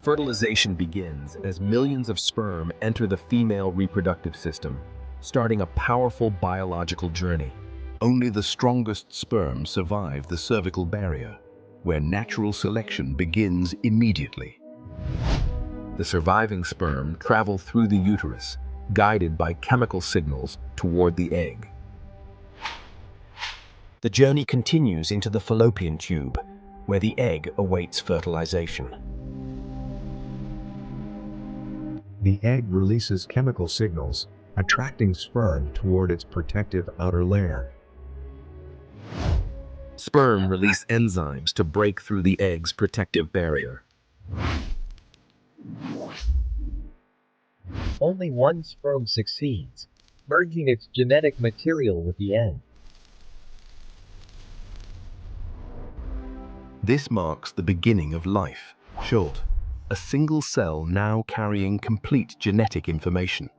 Fertilization begins as millions of sperm enter the female reproductive system, starting a powerful biological journey. Only the strongest sperm survive the cervical barrier, where natural selection begins immediately. The surviving sperm travel through the uterus, guided by chemical signals toward the egg. The journey continues into the fallopian tube, where the egg awaits fertilization. The egg releases chemical signals, attracting sperm toward its protective outer layer. Sperm release enzymes to break through the egg's protective barrier. Only one sperm succeeds, merging its genetic material with the egg. This marks the beginning of life. Short, a single cell now carrying complete genetic information.